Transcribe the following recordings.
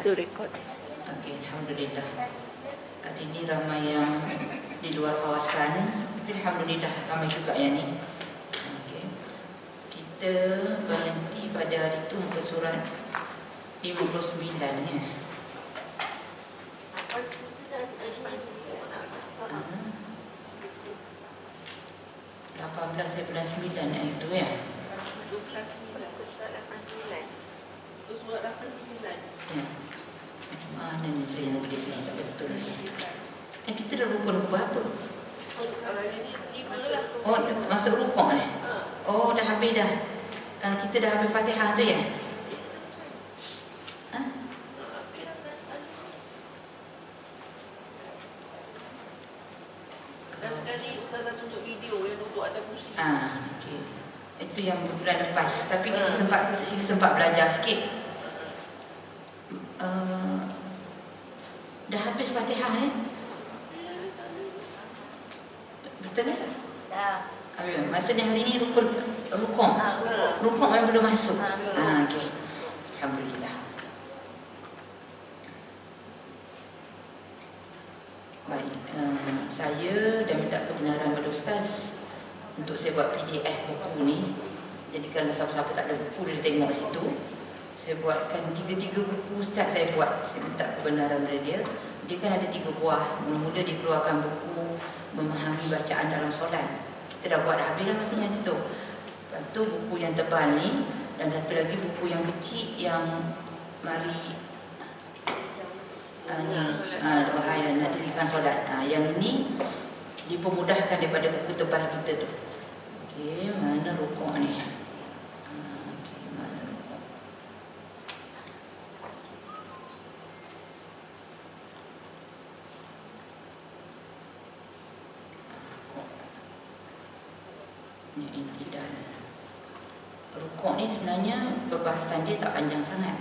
Itu rekod. Okey, alhamdulillah. Hari ini ramai yang di luar kawasan. Alhamdulillah ramai juga yang ni. Okey. Kita berhenti pada hari itu muka surat 59 ya. 18 yang itu ya. 12 surat 89. Ya. Macam mana ni saya nak pergi sini tak betul. Kita dah rukun ke berapa? Oh, masuk rukun ni. Oh, dah habis dah. Kita dah habis Fatihah tu ya. Dan sekali Ustazah tunjuk video yang duduk atas kursi. Okey. Itu yang bulan lepas. Tapi kita sempat belajar sikit. Dah habis Fatihah betul tak? Dah. Maksudnya hari ni rukun yang belum masuk. Okey. Alhamdulillah. Baik, saya dah minta kebenaran pada Ustaz untuk saya buat PDF buku ni. Jadi kalau siapa-siapa tak ada buku dia tengok situ. Saya buatkan 3 buku Ustaz saya buat. Saya minta kebenaran dari dia. Dia kan ada 3 buah. Mula-mula dia keluarkan buku memahami bacaan dalam solat. Kita dah buat habis dah masanya situ. Lepas tu buku yang tebal ni. Dan satu lagi buku yang kecil yang mari wahai nak dirikan solat. Yang ini dipermudahkan daripada buku tebal kita tu. Okey, mana rukuk ni? Okey, mana rukuk? Ni intidal. Rukuk ni sebenarnya perbahasan dia tak panjang sangat.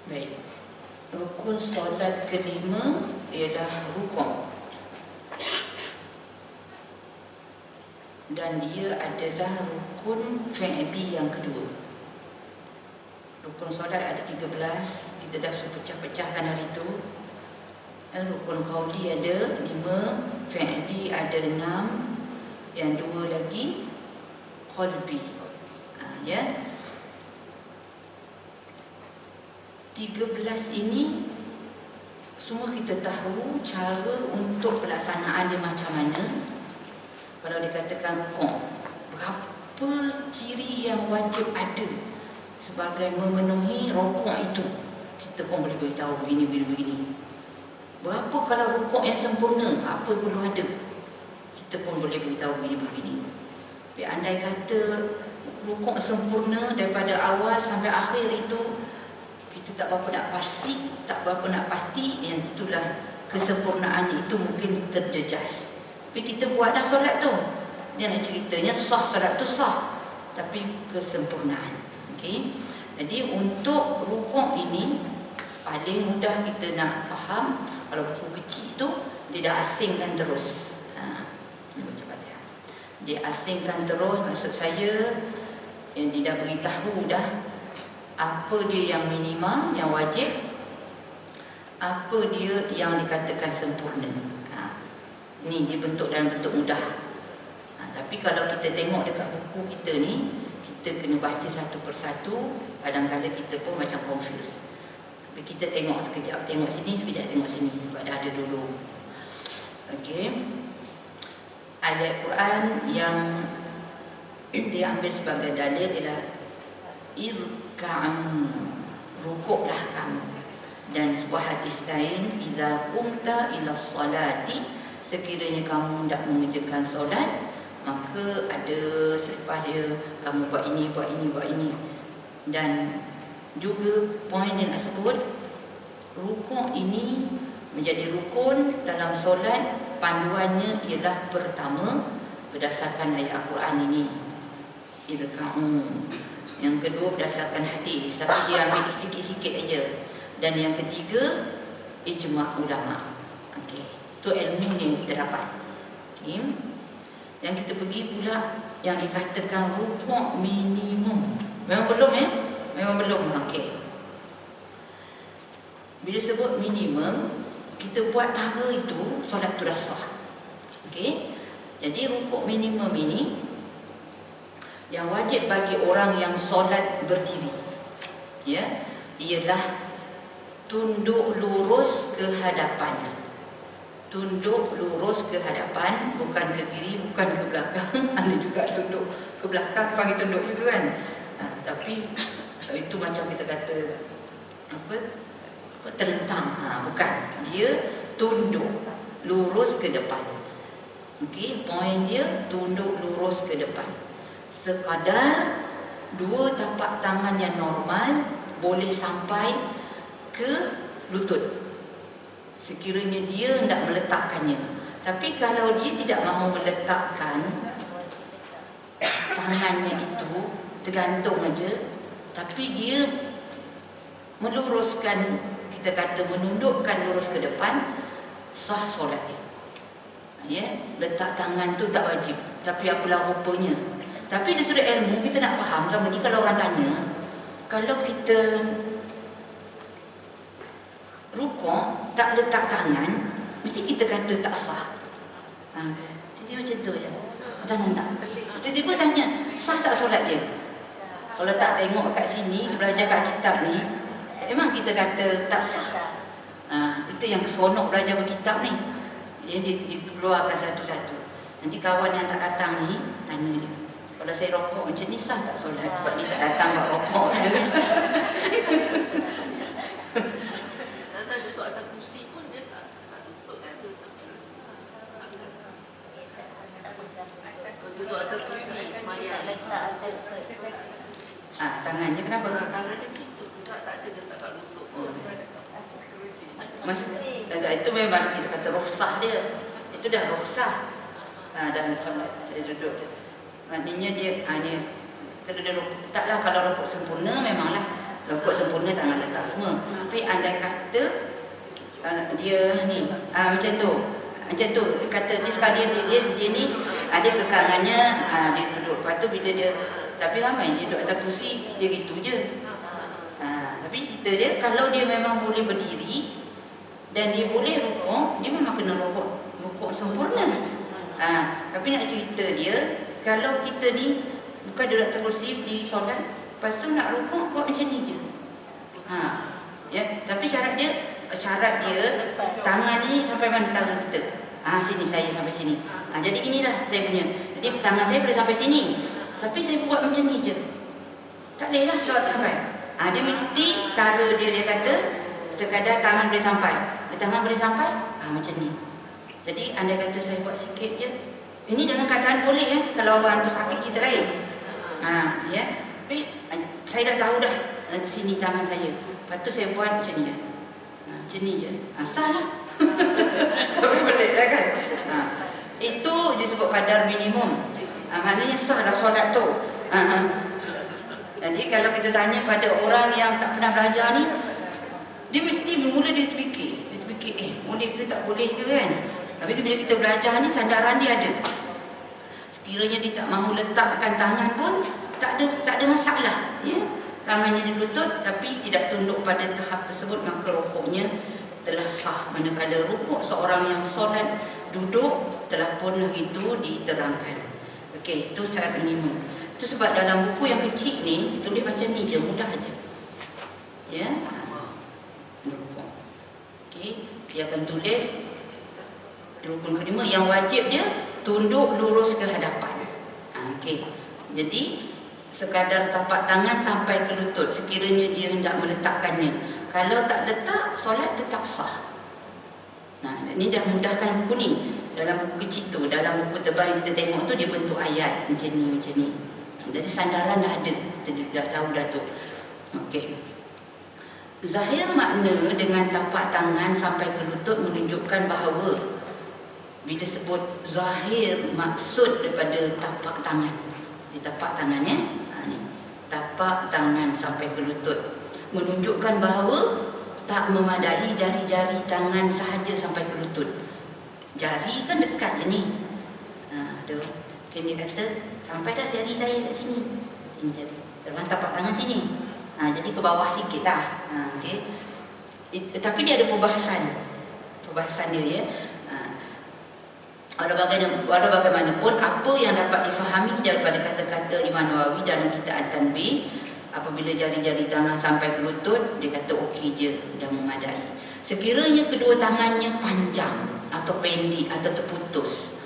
Baik. Rukun solat kelima ialah rukuk. Dan dia adalah rukun fi'li yang kedua. Rukun solat ada 13, kita dah pecah-pecahkan hari itu. Rukun qauli ada 5, fi'li ada 6, yang 2 lagi qalbi. Ya. 13 ini semua kita tahu cara untuk pelaksanaan dia macam mana. Kalau dikatakan rukuk, berapa ciri yang wajib ada sebagai memenuhi rukuk itu, kita pun boleh beritahu begini. Berapa kalau rukuk yang sempurna, apa yang perlu ada, kita pun boleh beritahu begini. Tapi andai kata rukuk sempurna daripada awal sampai akhir itu kita tak berapa nak pasti, yang itulah kesempurnaan itu mungkin terjejas. Tapi kita buat dah solat tu. Jangan ceritanya sah solat tu sah, tapi kesempurnaan. Okey. Jadi untuk rukuk ini paling mudah kita nak faham. Kalau buku kecil tu dia dah asingkan terus. Dia asingkan terus, maksud saya yang dia dah beritahu dah apa dia yang minima, yang wajib, apa dia yang dikatakan sempurna. Ni dibentuk dalam bentuk mudah. Tapi kalau kita tengok dekat buku kita ni, kita kena baca satu persatu. Kadang-kadang kita pun macam confused. Tapi kita tengok sekejap, tengok sini, sekejap tengok sini, sebab dah ada dulu. Okey. Ayat Quran yang diambil sebagai dalil ialah irka'u, rukuklah kamu. Dan sebuah hadis lain, iza qumta ila salati, sekiranya kamu hendak mengerjakan solat, maka ada selepas dia kamu buat ini. Dan juga poin yang nak sebut, rukuk ini menjadi rukun dalam solat. Panduannya ialah pertama berdasarkan ayat Al-Quran ini, irka'u. Yang kedua berdasarkan hadis, tapi dia ambil sikit-sikit aja. Dan yang ketiga ijma' ulama. Okey, itu ilmu yang kita dapat. Okey. Yang kita pergi pula yang dikatakan rukuk minimum. Memang belum ya? Memang belum. Okey. Bila sebut minimum, kita buat tara itu, solat tu dah sah. Okey. Jadi rukuk minimum ini yang wajib bagi orang yang solat berdiri, ya, ialah tunduk lurus ke hadapan. Tunduk lurus ke hadapan, bukan ke kiri, bukan ke belakang. Ada juga tunduk ke belakang, panggil tunduk juga kan. Tapi itu macam kita kata apa terlentang. Bukan. Dia tunduk lurus ke depan. Okey, poin dia tunduk lurus ke depan. Sekadar dua tapak tangan yang normal boleh sampai ke lutut, sekiranya dia hendak meletakkannya. Tapi kalau dia tidak mahu meletakkan tangannya itu, tergantung aja, tapi dia meluruskan, kita kata menundukkan lurus ke depan, sah solat dia. Ya, letak tangan tu tak wajib, tapi apalah rupanya. Tapi dari sudut ilmu kita nak faham sama ni. Kalau orang tanya, kalau kita rukuk tak letak tangan, mesti kita kata tak sah. Jadi macam tu je. Tanya tak? Tiba-tiba tanya, sah tak solat dia? Kalau tak tengok kat sini, belajar kat kitab ni, memang kita kata tak sah. Itu yang seronok belajar berkitab ni. Dia dikeluarkan satu-satu. Nanti kawan yang tak datang ni tanya dia, kalau saya rokok macam ni sah tak solat? Sebab dia tak datang buat rokok je. Datang duduk atas kursi pun dia tak duduk kan. Kalau duduk atas kursi semayang. Tangannya kenapa? Tangannya macam tu. Tak ada, dia tak duduk. Itu memang kita kata rukhsah dia. Itu dah rukhsah. Dah solat saya duduk. Maknanya dia kalau dia rukuk, taklah kalau rukuk sempurna, memanglah rukuk sempurna tangan letak semua. Tapi andai kata dia ni macam tu dia kata dia sekali dia ni ada kekangannya, dia duduk. Lepas tu bila dia, tapi ramai dia duduk atas kursi, dia gitu je. Tapi cerita dia, kalau dia memang boleh berdiri dan dia boleh rukuk, dia memang kena rukuk sempurna. Tapi nak cerita dia, kalau kita ni bukan duduk atas kursi di solat, lepas tu nak rukuk buat macam ni je. Ya, tapi syarat dia tangan ni sampai mana tangan kita? Sini, saya sampai sini. Jadi inilah saya punya. Jadi tangan saya boleh sampai sini, tapi saya buat macam ni je. Tak boleh lah sampai. Dia mesti cara dia kata sekadar tangan boleh sampai. Tangan boleh sampai, macam ni. Jadi andai kata saya buat sikit je, ini dalam keadaan boleh ya. Kalau orang tu sakit cerita lain. Ya. Tapi saya dah tahu dah sini tangan saya. Lepas tu saya buat macam ni je. Macam ni je. Sah lah. Tapi boleh lah kan. Itu disebut kadar minimum. Maknanya sah dah solat tu. Jadi kalau kita tanya pada orang yang tak pernah belajar ni, dia mesti bermula dia terfikir, boleh ke tak boleh ke kan. Tapi bila kita belajar ni, sandaran dia ada. Sekiranya dia tak mahu letakkan tangan pun tak ada masalah, ya. Tangannya di lutut tapi tidak tunduk pada tahap tersebut, maka rukuknya telah sah. Manakala rukuk seorang yang solat duduk telah pun itu diterangkan. Okey, itu syarat minimum. Itu sebab dalam buku yang kecil ni ditulis macam ni je, mudah aja. Ya. Rukuk. Okey, dia akan tulis rukun kelima yang wajib dia tunduk lurus ke hadapan. Okey. Jadi sekadar tapak tangan sampai ke lutut sekiranya dia hendak meletakkannya. Kalau tak letak, solat tetap sah. Ini dah mudahkan buku ni. Dalam buku kecil tu, dalam buku tebal yang kita tengok tu, dia bentuk ayat macam ni. Jadi sandaran dah ada. Kita dah tahu dah tu. Okey. Zahir makna dengan tapak tangan sampai ke lutut menunjukkan bahawa bila sebut zahir maksud daripada tapak tangan. Di tapak tangan ya. Ni. Tapak tangan sampai ke lutut menunjukkan bahawa tak memadai jari-jari tangan sahaja sampai ke lutut. Jari kan dekat je ni. Ada. Dia kata sampai dah jari saya kat sini. Sini jari. Terbang tapak tangan sini. Jadi ke bawah sikit lah. Okay. Tapi dia ada perbahasan dia ya. Walau bagaimanapun, apa yang dapat difahami daripada kata-kata Imam Nawawi dalam kitab At-Tanbih, apabila jari-jari tangan sampai ke lutut, dia kata okey je, dah memadai. Sekiranya kedua tangannya panjang atau pendek atau terputus,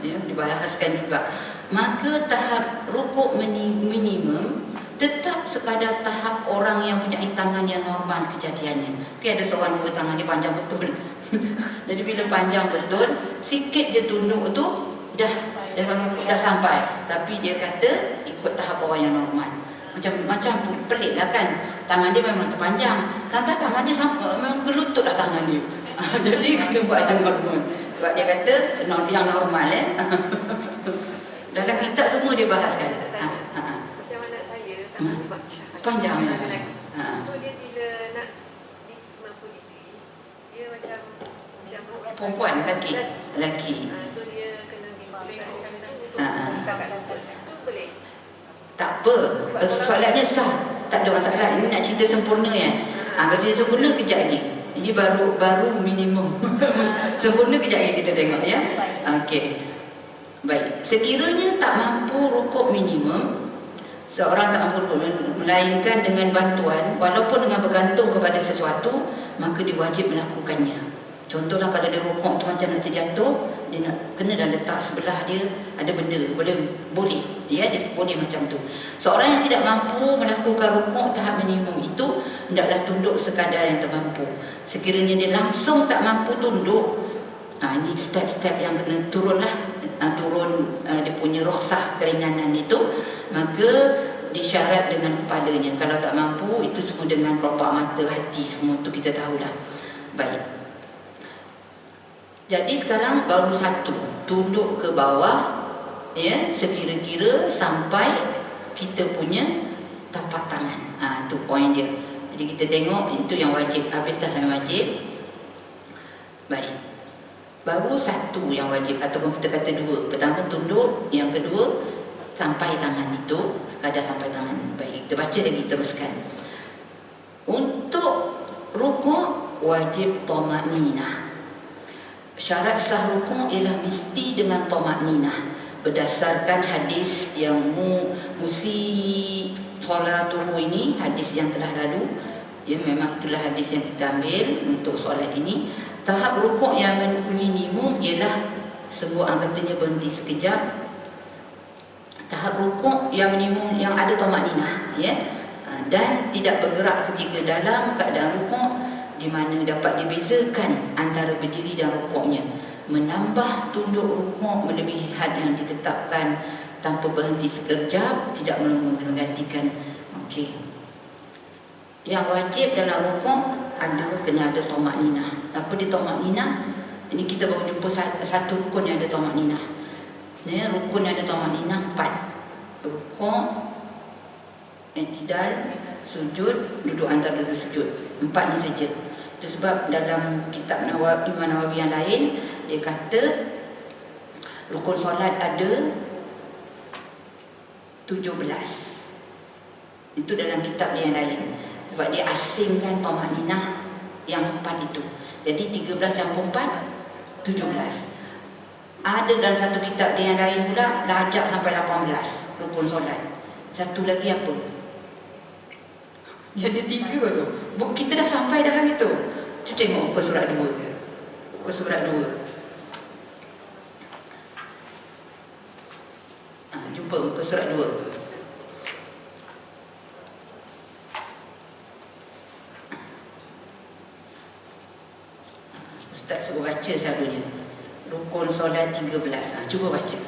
ya, dibahaskan juga, maka tahap rukuk minimum tetap sekadar tahap orang yang punya tangan yang normal kejadiannya. Okay, ada seorang dua tangan dia panjang betul. Jadi bila panjang betul, sikit je tunduk tu dah sampai. Tapi dia kata ikut tahap orang yang normal. Macam pelik lah kan. Tangan dia memang terpanjang. Tangan dia memang ke lutut lah tangan dia. Jadi kena buat yang normal. Sebab dia kata yang normal dalam kitab semua dia bahaskan. Macam anak saya, tangan dia panjang. So dia bila nak 90 degree, dia macam perempuan lelaki. So dia kena bimbangkan untuk tu boleh? Tak apa. Soalannya sah. Tak ada masalah. Ini nak cerita sempurna ya. Kalau cerita sempurna kejap lagi. Ini baru minimum. Sempurna kejap lagi kita tengok ya. Okey. Baik. Sekiranya tak mampu rukuk minimum, seorang tak mampu rukuk melainkan dengan bantuan, walaupun dengan bergantung kepada sesuatu, maka dia wajib melakukannya. Contohlah kalau dia rukuk tu macam nak terjatuh, dia nak kena dah letak sebelah dia ada benda, boleh ya, dia boleh macam tu. Seorang yang tidak mampu melakukan rukuk tahap minimum itu hendaklah tunduk sekadar yang termampu. Sekiranya dia langsung tak mampu tunduk, ini step-step yang kena turunlah, turun dia punya rukhsah keringanan itu, maka disyarat dengan kepalanya. Kalau tak mampu, itu semua dengan kelopak mata, hati, semua tu kita tahulah. Baik. Jadi sekarang baru satu, tunduk ke bawah ya, sekira-kira sampai kita punya tapak tangan. Tu poin dia. Jadi kita tengok itu yang wajib. Habis dah yang wajib. Baik. Baru satu yang wajib, ataupun kita kata dua. Pertama tunduk, yang kedua sampai tangan itu, sekadar sampai tangan. Baik, kita baca lagi, teruskan. Untuk rukuk wajib tamakninah. Syarat sah rukuk ialah mesti dengan tamakninah berdasarkan hadis yang musi solatuhu ini, hadis yang telah lalu. Ya, memang itulah hadis yang kita ambil untuk solat ini. Tahap rukuk yang minimum ialah sebuah anggotanya berhenti sekejap. Tahap rukuk yang minimum yang ada tamakninah ya, dan tidak bergerak ketika dalam keadaan rukuk, di mana dapat dibezakan antara berdiri dan rukuknya. Menambah tunduk rukuk melebihi had yang ditetapkan tanpa berhenti sekejap, tidak menggantikan. Okey. Yang wajib dalam rukuk adalah kena ada tamakninah. Apa dia tamakninah? Ini kita baru jumpa satu rukun yang ada tamakninah. Ya, rukun yang ada tamakninah 4. Rukuk, i'tidal, sujud, duduk antara dua sujud. 4 ni saja. Itu sebab dalam kitab Imam Nawawi yang lain, dia kata rukun solat ada 17. Itu dalam kitab dia yang lain. Sebab dia asingkan tamakninah yang 4 itu. Jadi 13 campur 4, 17. Ada dalam satu kitab dia yang lain pula, lajak sampai 18 rukun solat. Satu lagi apa? Jadi 3 tu. Kita dah sampai dah hari tu. Kita tengok ke surat 2. Ke surat 2. Jumpa muka surat 2. Ustaz suruh baca selalunya. Rukun solat 13. Cuba baca.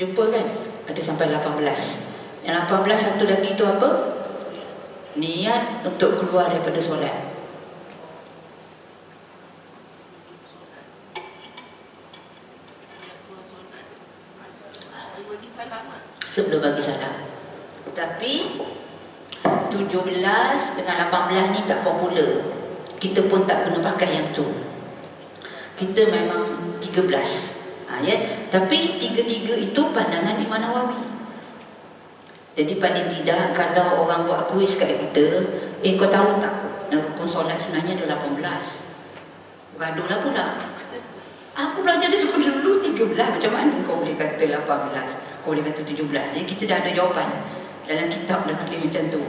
Jumpa kan? Ada sampai 18. Yang 18 satu lagi itu apa? Niat untuk keluar daripada solat. Sebelum bagi salam. Tapi 17 dengan 18 ni tak popular. Kita pun tak kena pakai yang tu. Kita memang 13. Ya. Tapi tiga-tiga itu pandangan Imam Nawawi. Jadi paling tidak kalau orang buat kuis kat kita, kau tahu tak rukun solat sebenarnya ada 18. Gaduhlah pula. Aku belajar di sekolah dulu 13. Macam mana kau boleh kata 18? Kau boleh kata 17. Jadi kita dah ada jawapan dalam kitab dah kata macam tu.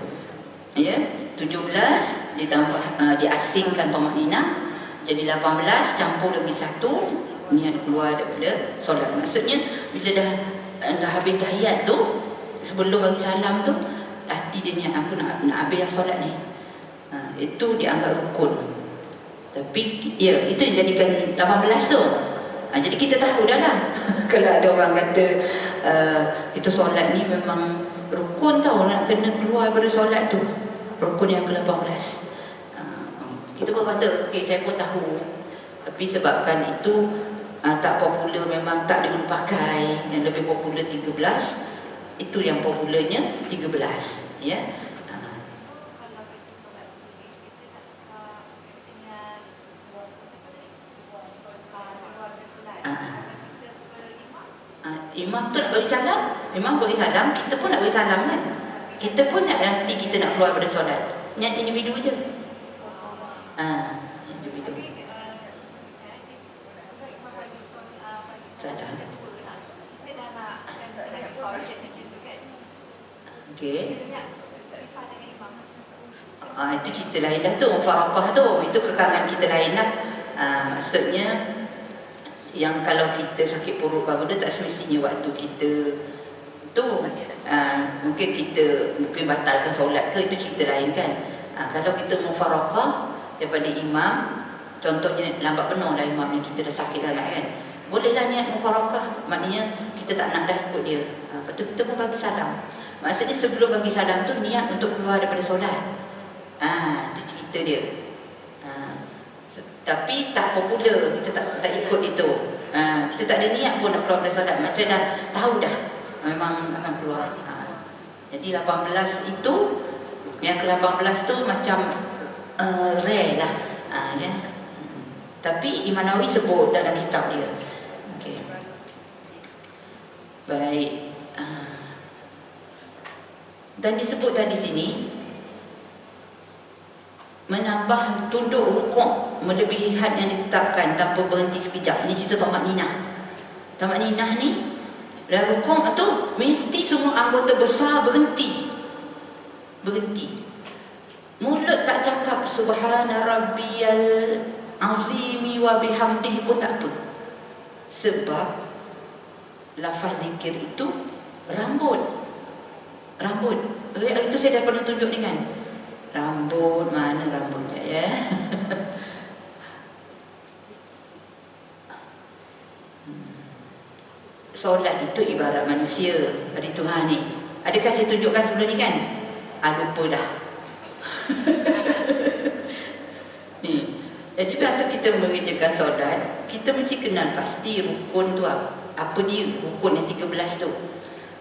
Ya, 17 ditambah diasingkan tamak nina, jadi 18 campur lagi 1 niat keluar daripada solat. Maksudnya bila dah habis tahiyat tu, sebelum bagi salam tu, hati dia niat aku nak habis dah solat ni. Itu dianggap rukun. Tapi ya, itu yang jadikan 18 tu. Jadi kita tahu dah lah. Kalau ada orang kata itu solat ni memang rukun tau, nak kena keluar daripada solat tu, rukun yang ke-18. Kita pun kata, okey saya pun tahu, tapi sebabkan itu tak popular, memang tak boleh pakai. Yang lebih popular 13. Itu yang popularnya 13. Ya. Imam tu nak bagi salam, Imam bagi salam, kita pun nak bagi salam kan. Kita pun nak hati kita nak keluar daripada solat. Niat individu je. Individu. Salam. Okey. Itu cerita lain dah tu, mufarakah tu. Itu kekangan kita lain lah. Maksudnya yang kalau kita sakit perut apa benda, tak semestinya waktu kita tu mungkin batalkan solat ke, itu cerita lain kan. Kalau kita mufarakah daripada imam, contohnya lambat penuh lah imam ni, kita dah sakit sangat kan, bolehlah niat mufarakah, maknanya kita tak nak dah ikut dia. Lepas tu kita pun bagi salam. Maksudnya sebelum bagi salam tu niat untuk keluar daripada solat. Itu cerita dia. Tapi tak popular, kita tak ikut itu. Kita tak ada niat pun nak keluar dari solat, macam dah tahu dah memang akan keluar. Jadi 18 itu, yang ke-18 tu macam rare lah. Ya. Tapi Imam Nawawi sebut dalam kitab dia. Okay. Baik. Dan disebut tadi sini, menambah tunduk rukuk melebihi had yang ditetapkan tanpa berhenti sekejap. Ini cerita tamak ninah. Tamak ninah ni dalam rukuk tu mesti semua anggota besar berhenti. Mulut tak cakap subhana rabbiyal azimi wa bihamdihi pun tak apa. Sebab lafaz zikir itu rambut. Itu saya dah pernah tunjuk ni kan. Rambut, mana rambutnya ya? Solat itu ibarat manusia pada Tuhan ni. Adakah saya tunjukkan sebelum ni kan? Lupa dah. Ni. Jadi masa kita mengerjakan solat, kita mesti kenal pasti rukun tu apa dia, rukun yang 13 tu.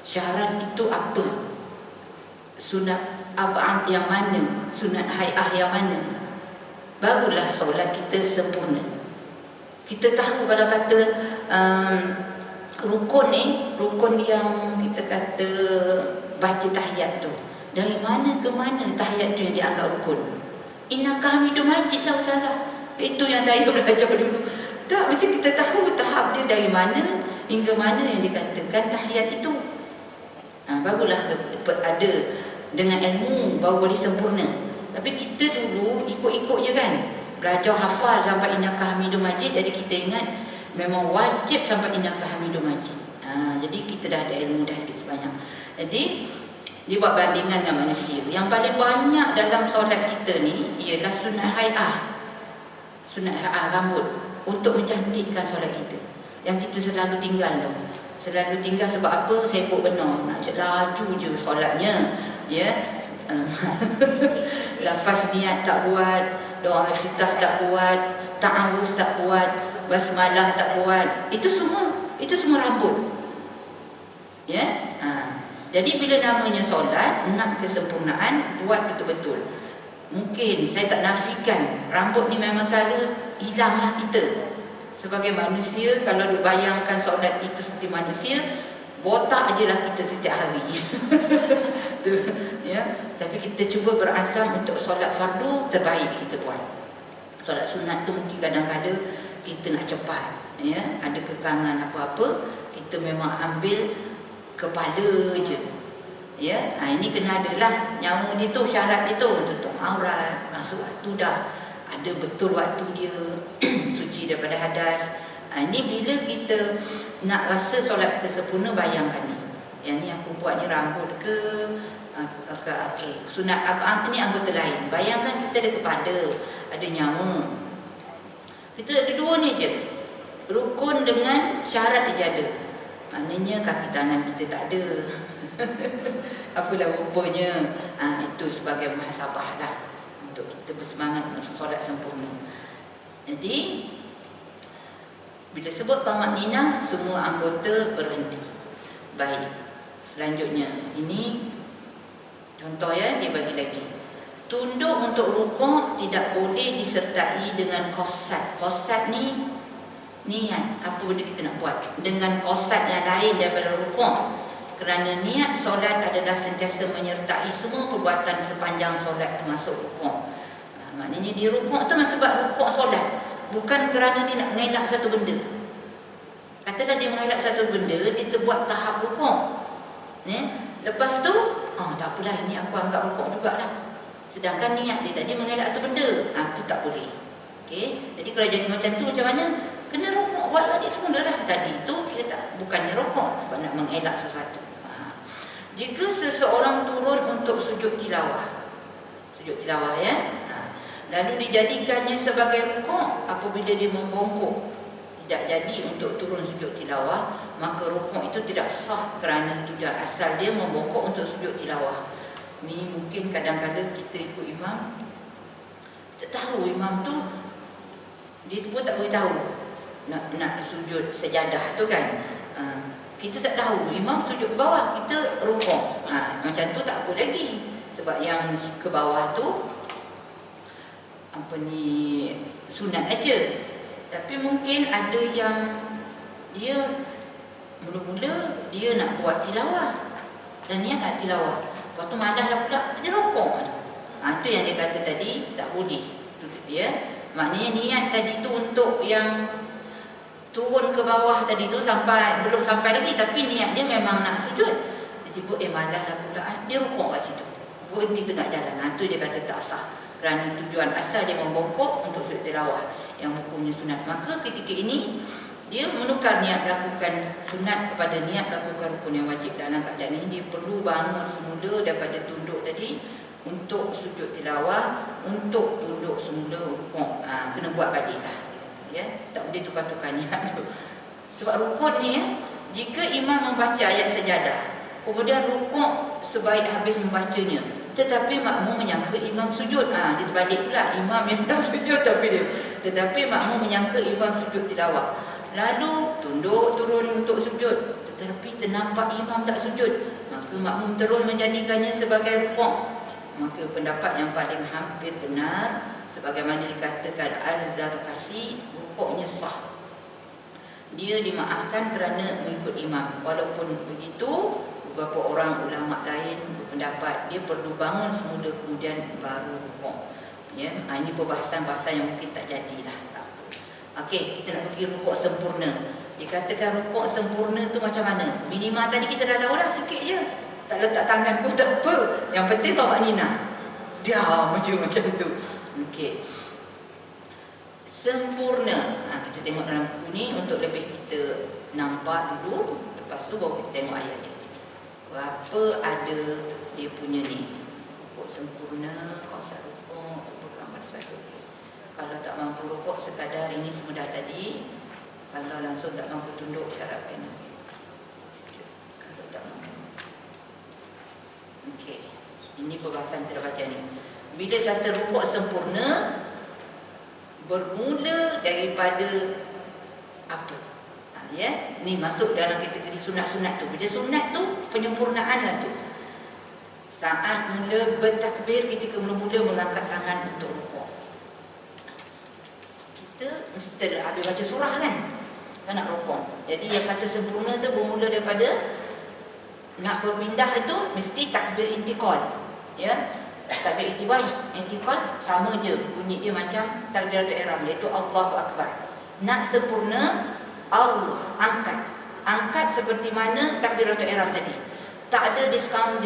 Syarat itu apa? Sunat ab'ad yang mana, sunat hai'ah yang mana, barulah solat kita sempurna. Kita tahu kalau kata rukun ni, rukun yang kita kata baca tahiyat tu, dari mana ke mana tahiyat tu yang dianggap rukun? Innaka Hamidum Majid lah Ustazah. Itu yang saya belajar dulu. Tak, macam kita tahu tahap dia dari mana hingga mana yang dikatakan tahiyat itu. Barulah ada dengan ilmu baru boleh sempurna. Tapi kita dulu ikut-ikut je kan, belajar hafal sampai innaka Hamidum Majid, jadi kita ingat memang wajib sampai innaka Hamidum Majid. Jadi kita dah ada ilmu dah sikit sebanyak. Jadi dia buat bandingan dengan manusia. Yang paling banyak dalam solat kita ni ialah sunat hai'ah. Sunat hai'ah rambut, untuk mencantikkan solat kita, yang kita selalu tinggal tu. Selalu tinggal sebab apa? Sibuk benar. Nak laju je solatnya. Ya. Lafaz niat tak buat, doa iftitah tak buat, ta'awuz tak buat, basmalah tak buat. Itu semua rambut. Ya. Jadi bila namanya solat, nak kesempurnaan, buat betul-betul. Mungkin saya tak nafikan rambut ni memang selalu hilanglah kita. Sebagai manusia, kalau dibayangkan solat itu seperti manusia, botak je lah kita setiap hari. Ya. Tapi kita cuba berazam untuk solat fardu terbaik kita buat. Solat sunat tu mungkin kadang-kadang kita nak cepat, ya, ada kekangan apa-apa, kita memang ambil kepala je. Ya, ini kena adalah nyawa dia tu, syarat dia tu, tutup aurat, masuk waktu dah, ada betul waktu dia, suci daripada hadas. Ini bila kita nak rasa solat kita sempurna, bayangkan ni. Yang ni aku buat ni rambut ke, sunat apa ni anggota lain. Bayangkan kita ada kepala, ada nyawa. Kita ada dua ni je. Rukun dengan syarat dia ada. Maknanya kaki tangan kita tak ada. Apalah rupanya. Itu sebagai muhasabah lah, untuk kita bersemangat untuk solat sempurna. Jadi bila sebut tamak ninah, semua anggota berhenti. Baik. Selanjutnya, ini contoh ya, dia bagi lagi. Tunduk untuk rukuk tidak boleh disertai dengan qasad. Qasad ni niat apa benda kita nak buat dengan qasad yang lain daripada rukuk. Kerana niat solat adalah sentiasa menyertai semua perbuatan sepanjang solat termasuk rukuk. Maknanya di rukuk tu memang sebab rukuk solat, bukan kerana dia nak mengelak satu benda. Katalah dia mengelak satu benda, dia terbuat tahap rukuk. Lepas tu, tak apalah, ini aku anggap rukuk jugalah. Sedangkan niat dia tadi mengelak satu benda, tu tak boleh. Okey, jadi kalau jadi macam tu macam mana? Kena rukuk, buat lagi semula lah. Tadi tu kita tak, bukannya rukuk sebab nak mengelak sesuatu. Jika seseorang turun untuk sujud tilawah ya, lalu dijadikannya sebagai rukuk, apabila dia membongkok tidak jadi untuk turun sujud tilawah, maka rukuk itu tidak sah kerana tujuan asal dia membongkok untuk sujud tilawah. Ni mungkin kadang-kadang kita ikut imam, tak tahu imam tu, dia pun tak boleh tahu nak sujud sejadah tu kan. Kita tak tahu, imam sujud ke bawah, kita rukuk. Macam tu tak apa lagi. Sebab yang ke bawah tu sunat aja. Tapi mungkin ada yang dia mula-mula dia nak buat tilawah dan niat nak tilawah, lepas tu malas dah pula dia rukuk. Itu yang dia kata tadi tak boleh. Itu dia. Maknanya niat tadi tu untuk yang turun ke bawah tadi tu belum sampai lagi, tapi niat dia memang nak sujud. Dia tiba malas dah pula, dia rukuk kat situ, berhenti tengah jalan. Itu dia kata tak sah kerana tujuan asal dia membongkok untuk sujud tilawah yang hukumnya sunat. Maka ketika ini dia menukar niat lakukan sunat kepada niat lakukan rukun yang wajib. Dalam keadaan ini dia perlu bangun semula daripada tunduk tadi untuk sujud tilawah, untuk tunduk semula rukuk. Kena buat balik lah. Ya, tak boleh tukar-tukar niat tu. Sebab rukun ni jika imam membaca ayat sejadah, kemudian rukuk sebaik habis membacanya, tetapi makmum menyangka imam sujud. Dia terbalik pula, imam yang nak sujud tetapi makmum menyangka imam sujud tilawah. Lalu tunduk turun untuk sujud, tetapi ternampak imam tak sujud, maka makmum terus menjadikannya sebagai rukuk. Maka pendapat yang paling hampir benar, sebagaimana dikatakan Al-Zarkasi, rukuknya sah. Dia dimaafkan kerana mengikut imam. Walaupun begitu, beberapa orang ulama lain berpendapat dia perlu bangun semula kemudian baru rukuk. Ya, ini perbahasan-bahasan yang mungkin tak jadilah. Tak apa. Okey, kita nak pergi rukuk sempurna. Dikatakan rukuk sempurna tu macam mana? Minima tadi kita dah tahu dah, sikit je. Tak letak tangan pun tak apa. Yang penting tamak ninah. Dia macam tu. Okey. Sempurna. Kita tengok dalam buku ni untuk lebih kita nampak dulu. Lepas tu baru kita tengok ayat dia. Berapa ada dia punya ni. Rukuk sempurna, qasad rukuk, gambar satu. Kalau tak mampu rukuk sekadar ini semua dah tadi. Kalau langsung tak mampu tunduk syarat kena. Ini perbahasan kita baca ni. Bila kata rukuk sempurna, bermula daripada apa? Ya, ni masuk dalam kategori sunat-sunat tu. Bila sunat tu penyempurnaan lah tu. Saat mula bertakbir, ketika mula-mula mengangkat tangan untuk rukuk. Kita mesti habis baca surah kan? Kan nak rukuk. Jadi yang kata sempurna tu bermula daripada nak berpindah itu mesti takbir intiqal. Ya. Takbir intiqal sama je, bunyi dia macam takbiratul ihram, iaitu Allahu Akbar. Nak sempurna, Allah angkat seperti mana takbiratul ihram tadi. Tak ada diskaun.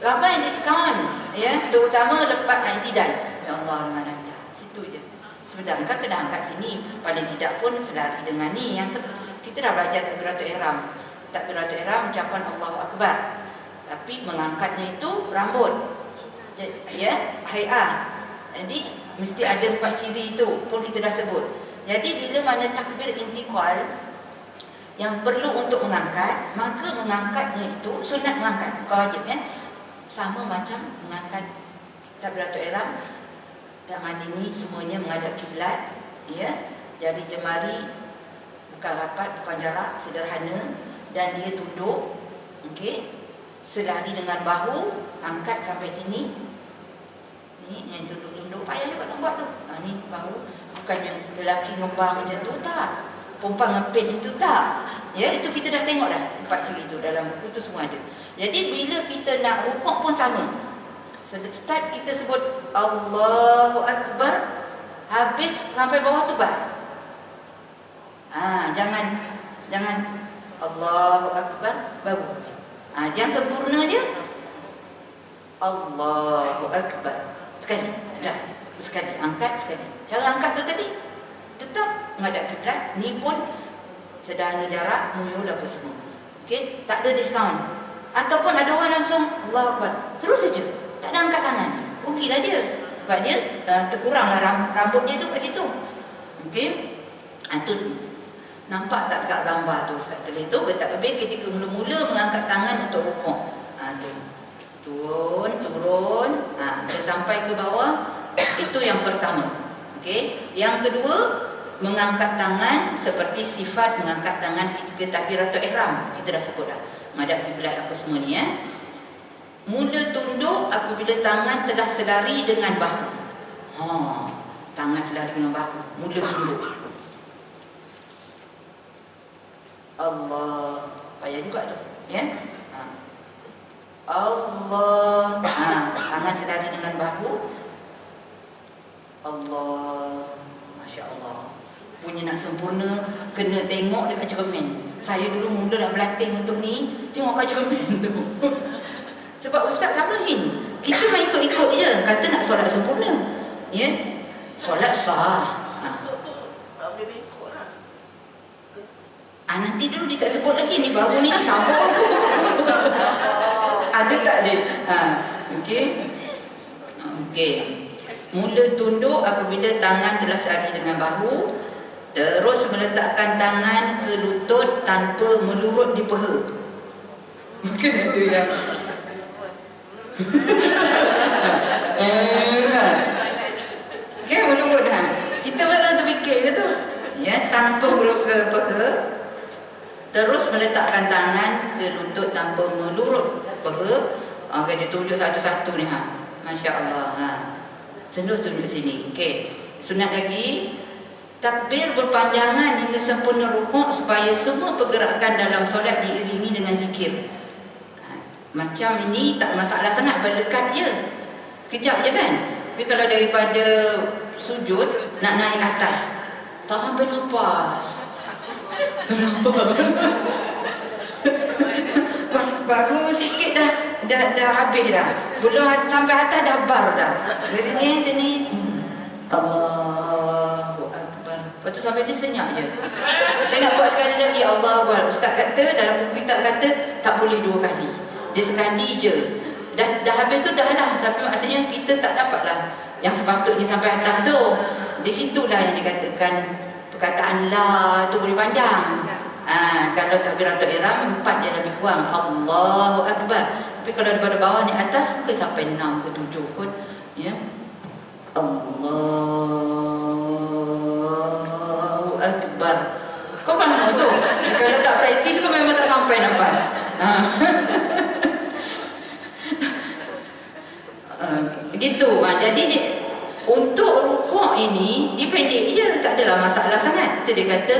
Apa yang diskaun? Ya, terutama lepas i'tidal. Ya Allah, mana dah. Situ je. Sebentar, engkau kena angkat sini. Paling tidak pun selari dengan ni. Yang kita dah belajar takbiratul ihram. Takbiratul ihram ucapan Allahu Akbar. Tapi mengangkatnya itu rambut. Ya, hay'ah. Jadi mesti ada 4 ciri itu pun kita dah sebut. Jadi bila mana takbir intiqal yang perlu untuk mengangkat, maka mengangkatnya itu sunat mengangkat, bukan wajib ya. Sama macam mengangkat takbiratul ihram. Tangan ini semuanya menghadap kiblat, ya. Jari jemari bukan rapat, bukan jarak, sederhana, dan dia tunduk. Okey. Selari dengan bahu, angkat sampai sini. Ni yang tunduk-tunduk, payah juga nak buat tu. Ni bahu, bukannya lelaki ngembang macam tu, tak. Perempuan ngepin itu, tak. Ya, itu kita dah tengok dah 4 ciri itu dalam buku tu semua ada. Jadi bila kita nak rukuk pun sama. Start kita sebut Allahu Akbar, habis sampai bawah tu bar. Jangan Allahu Akbar baru. Yang sempurna dia Allahu Akbar. Sekali, sekali angkat sekali. Cara angkat tu tadi tetap menghadap kiblat. Ni pun sederhana jarak, muyul apa semua. Okey, tak ada diskaun. Ataupun ada orang langsung Allahu Akbar, terus saja, tak ada angkat tangan. Rugilah dia. Sebab dia terkuranglah rambut dia tu kat situ. Okey. Tu nampak tak dekat gambar tu Ustaz Telih tu bertakbir ketika mula-mula mengangkat tangan untuk rukuk. Turun, sampai ke bawah. Itu yang pertama. Okey. Yang kedua, mengangkat tangan seperti sifat mengangkat tangan ketika takbiratul ihram. Kita dah sebut dah. Menghadap kiblat apa semua ni ya. Mula tunduk apabila tangan telah selari dengan bahu. Tangan selari dengan bahu. Mula tunduk. Allah. Payah juga tu. Ya. Allah. Tangan selari dengan bahu. Allah. Masya Allah. Punya nak sempurna, kena tengok dekat cermin. Saya dulu mula nak berlatih untuk ni, tengok kat cermin tu. Sebab Ustaz Sabrahin, kita main ikut-ikut je. Kata nak solat sempurna. Ya. Solat sah. Nanti dulu dia tak sebut lagi ni, baru ni sambung. Ada tak dia? Okey. Okey. Mula tunduk apabila tangan telah selari dengan bahu. Terus meletakkan tangan ke lutut tanpa melurut di peha. Mungkin ada yang ya, melurut dah. Kita baru terfikir ke tu? Ya, tanpa melurut ke peha. Terus meletakkan tangan ke lutut tanpa melurut peha. Dia tunjuk satu-satu ni. Masya Allah. Tunjuk sini. Okey. Sunat lagi. Takbir berpanjangan hingga sempurna rukuk supaya semua pergerakan dalam solat diiringi dengan zikir. Macam ini tak masalah sangat, berdekat je. Kejap je kan. Tapi kalau daripada sujud nak naik atas, tak sampai nafas. Kenapa? Baru sikit dah habis dah. Belum sampai atas dah bar dah. Jadi ni Allahu Akbar. Lepas tu sampai sini senyap je. Saya nak buat sekali lagi Allah Akbar. Ustaz kata dalam buku kitab kata tak boleh 2 kali. Dia sekali je. Dah habis tu dah lah. Tapi maksudnya kita tak dapatlah yang sepatutnya sampai atas tu. Di situlah yang dikatakan perkataan la tu boleh panjang. Kalau takbiratul ihram 4 dia lebih kurang. Allahu Akbar. Tapi kalau daripada bawah ni atas mungkin sampai 6 ke 7 pun. Ya. Allahu Akbar. Kau kan mau tu? Kalau tak praktis kau memang tak sampai nafas. Gitu. Jadi untuk rukuk ini dipendek je, tak adalah masalah sangat. Itu dia kata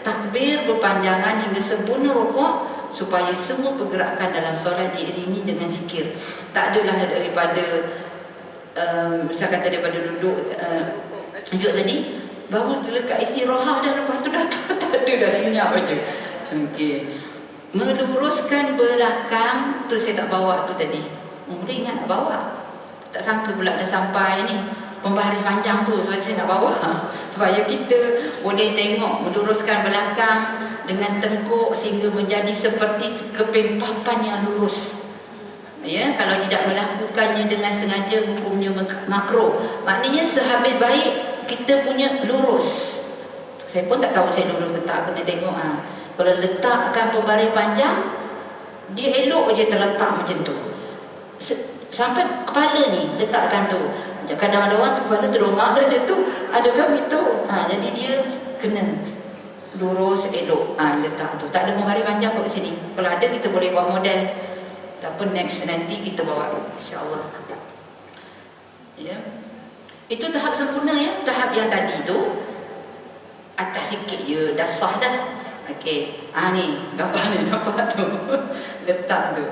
takbir berpanjangan hingga sempurna rukuk supaya semua pergerakan dalam solat diiringi dengan zikir. Tak adalah daripada misal kata daripada duduk tadi baru dekat istirahat dah, lepas tu dah tak ada dah, senyap aja. Okey. Meluruskan belakang tu saya tak bawa tu tadi. Boleh ingat nak bawa. Tak sangka pula dah sampai ni pembaharis panjang tu, sebab saya nak bawa supaya kita boleh tengok meluruskan belakang dengan tengkuk sehingga menjadi seperti kepempapan yang lurus. Ya, kalau tidak melakukannya dengan sengaja hukumnya makruh. Maknanya sehabis baik kita punya lurus. Saya pun tak tahu saya lurus ke tak, kena tengok. Kalau letakkan pembaris panjang, dia elok je terletak macam tu. Sampai kepala ni letakkan tu. Kadang ada orang tu kepala terlongak macam tu, ada kami tu. Jadi dia kena lurus elok. Letak tu. Tak ada pembaris panjang kat sini. Kalau ada kita boleh buat model. Tak apa, next nanti kita bawa, insya-Allah. Ya. Itu tahap sempurna ya. Tahap yang tadi tu atas sikit je dah sah dah. Okey. Ni gambar ni nampak tu. Letak tu.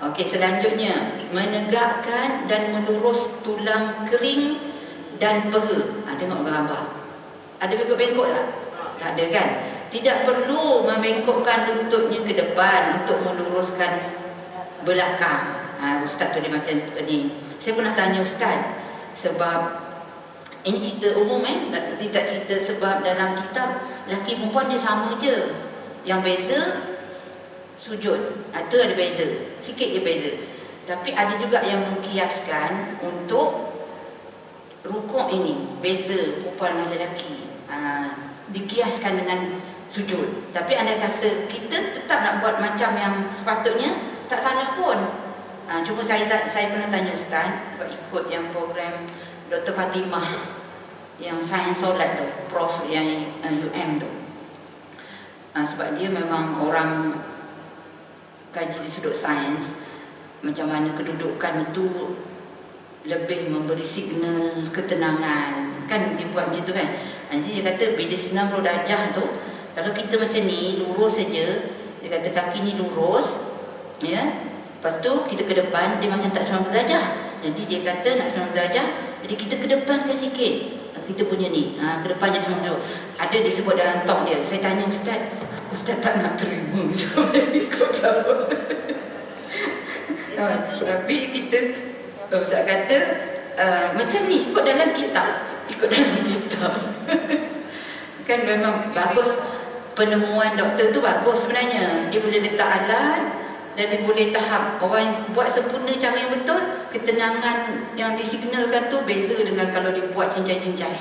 Okey, selanjutnya menegakkan dan melurus tulang kering dan peha. Tengok gambar. Ada bengkok-bengkok tak? Tak ada kan? Tidak perlu membengkokkan lututnya ke depan untuk meluruskan belakang. Ustaz tu dia macam ni. Saya pernah tanya ustaz, sebab ini cerita umum dia tak cerita, sebab dalam kitab lelaki perempuan dia sama je. Yang beza sujud. Itu ada beza. Sikit je beza. Tapi ada juga yang mengkiaskan untuk rukuk ini. Beza perempuan dan lelaki. Dikiaskan dengan sujud. Tapi anda kata kita tetap nak buat macam yang sepatutnya, tak salah pun. Cuma saya pernah tanya ustaz, sebab ikut yang program Dr. Fatimah yang sains solat tu, prof yang UM tu. Sebab dia memang orang kaji di sudut sains, macam mana kedudukan itu lebih memberi signal ketenangan. Kan dia buat macam tu kan. Jadi dia kata bila 90 darjah tu, kalau kita macam ni lurus saja, dia kata kaki ni lurus, ya. Lepas tu kita ke depan, dia macam tak 90 darjah. Jadi dia kata nak 90 darjah, jadi kita ke depankan sikit. Kita punya ni, ke depan jadi 90. Ada disebut dalam talk dia. Saya tanya ustaz tak nak terima. Ikut sama. Tapi kita, ustaz kata macam ni, ikut dalam kitab. Kan memang bagus. Penemuan doktor tu bagus sebenarnya. Dia boleh letak alat dan dia boleh tahap. Orang yang buat sempurna cara yang betul, ketenangan yang disignalkan tu beza dengan kalau dia buat cincai-cincai.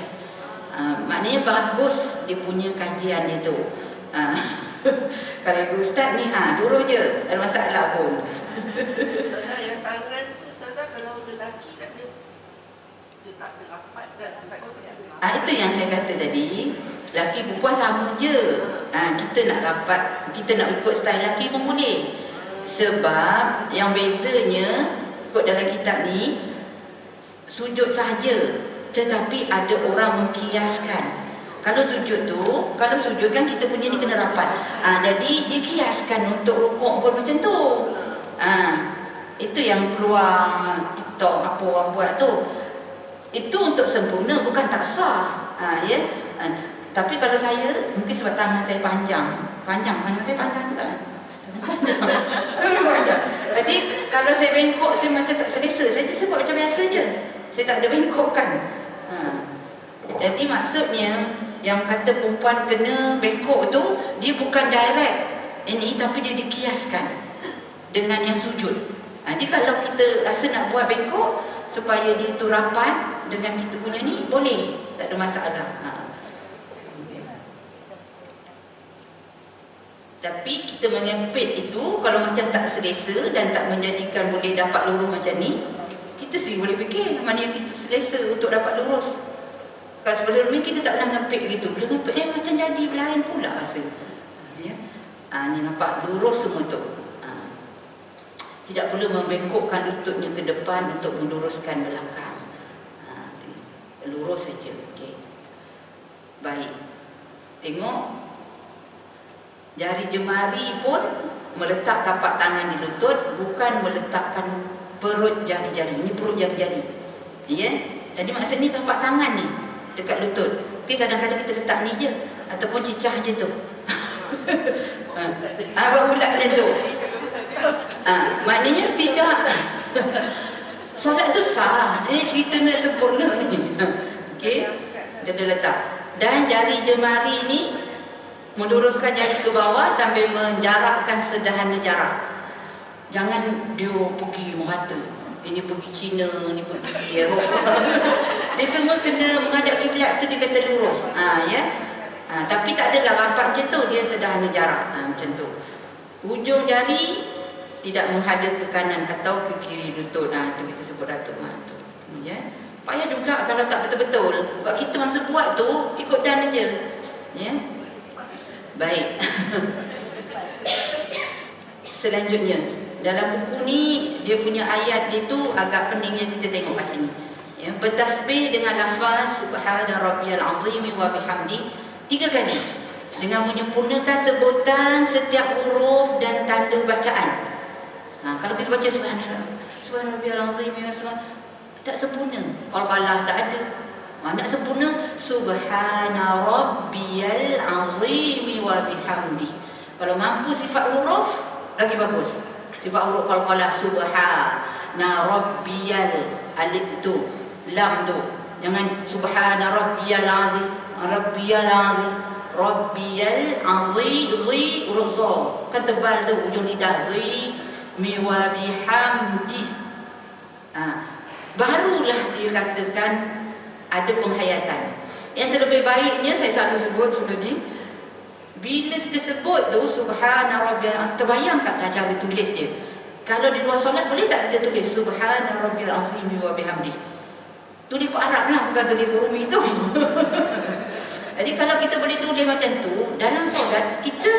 Maknanya bagus dia punya kajian dia tu. Kalau ibu ustaz ni duru je, tak ada masalah pun. Ustazah yang tangan tu, ustazah kalau lelaki kan dia tak ada rapat kan. Itu yang saya kata tadi. Laki perempuan sama je. Kita nak rapat, kita nak ikut style laki pun boleh. Sebab yang bezanya ikut dalam kitab ni, sujud sahaja, tetapi ada orang mengkiaskan. Kalau sujud kan kita punya ni kena rapat. Jadi dia kiaskan untuk rukuk pun macam tu. Itu yang keluar TikTok apa orang buat tu. Itu untuk sempurna, bukan tak sah. Ya. Tapi kalau saya, mungkin sebab tangan saya panjang tangan saya panjang juga. Jadi kalau saya bengkok, saya macam tak selesa. Saya buat macam biasa je. Saya tak ada bengkokkan. Jadi maksudnya yang kata perempuan kena bengkok tu, dia bukan direct ini, tapi dia dikiaskan dengan yang sujud. Jadi kalau kita rasa nak buat bengkok supaya dia tu rapat dengan kita punya ni, boleh, tak ada masalah. Tapi kita mengempit itu kalau macam tak selesa dan tak menjadikan boleh dapat lurus macam ni, kita sendiri boleh fikir mana yang kita selesa untuk dapat lurus. Kalau sebelum ni kita tak pernah ngempit gitu, bila ngempit macam jadi berlain pula rasa. Ya. Ni nampak lurus semua tu. Tidak perlu membengkokkan lututnya ke depan untuk meluruskan belakang. Lurus saja. Okey. Baik. Tengok. Jari jemari pun meletak tapak tangan di lutut, bukan meletakkan perut jari-jari. Ini perut jari-jari. Ya? Jadi maksudnya tapak tangan ni dekat lutut. Okey, kadang-kadang kita letak ni je ataupun cicah je tu. Buat bulat macam tu. Maknanya tidak. Solat tu sah. Ini cerita nak sempurna ni. Okey. Dia letak. Dan jari jemari ni meluruskan jari ke bawah sambil menjarakkan sederhana jarak. Jangan dia pergi merata. Ini pergi China, ini pergi Eropah. Dia semua kena menghadap kiblat tu dia kata lurus. Ya. Tapi tak adalah rapat macam tu, dia sederhana jarak. Macam tu. Ujung jari tidak menghadap ke kanan atau ke kiri lutut. Itu kita sebut datuk. Ya. Payah juga kalau tak betul-betul. Sebab kita masa buat tu ikut dan aja. Ya. Baik. Selanjutnya, dalam buku ni dia punya ayat itu agak peningnya kita tengok kat sini. Ya, bertasbih dengan lafaz subhana rabbiyal azim wa bihamdi 3 kali dengan menyempurnakan sebutan setiap huruf dan tanda bacaan. Kalau kita baca subhana rabbiyal azim tak sempurna. Qalqalah tak ada. Nak sempurna subhana rabbiyal azim wa bihamdi. Kalau mampu sifat huruf lagi bagus. Sifat huruf qalqalah subhana rabbiyal, alif tu, lam tu. Jangan subhana rabbiyal azim, rabbiyal azim, rabbiyal azim, zi urza. Kan tebal tu ujung lidah, zi wa bihamdi. Barulah dia katakan ada penghayatan. Yang terlebih baiknya saya selalu sebut sebelum ni, bila kita sebut tu subhana rabbiyal azim, terbayang kat cara tulis dia. Kalau di luar solat boleh tak kita tulis subhana rabbiyal azim wa bihamdi? Tulis ke Arab lah, bukan tulis Urumi tu. Jadi kalau kita boleh tulis macam tu dalam solat, kita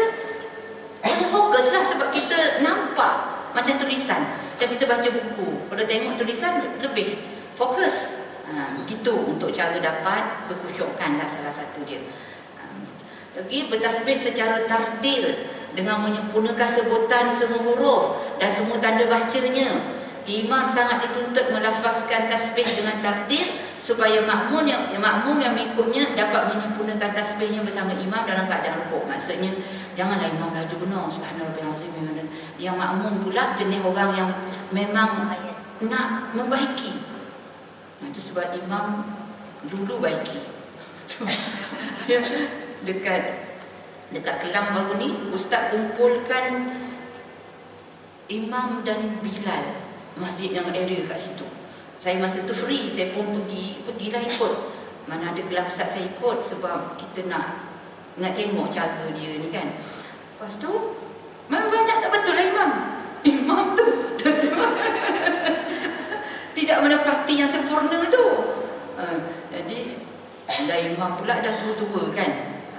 fokus lah sebab kita nampak macam tulisan. Macam kita baca buku, kalau tengok tulisan lebih fokus. Gitu untuk cara dapat kekhusyukan lah salah satu dia. Lagi bertasbih secara tartil dengan menyempurnakan sebutan semua huruf dan semua tanda bacanya. Imam sangat dituntut melafazkan tasbih dengan tartil supaya makmum yang mengikutnya dapat menyempurnakan tasbihnya bersama imam dalam keadaan rukuk. Maksudnya janganlah imam laju benar subhanarabbiyal azim. Yang makmum pula jenis orang yang memang nak membaiki. Itu sebab imam dulu baiki. Dekat Kelang baru ni ustaz kumpulkan imam dan Bilal, masjid yang area kat situ. Saya masa tu free, saya pun pergilah ikut. Mana ada kelas ustaz saya ikut sebab kita nak tengok cara dia ni kan. Lepas tu memang banyak tak betul lah imam tu tidak menepati yang sempurna tu. Jadi dah imam pula dah tua-tua kan.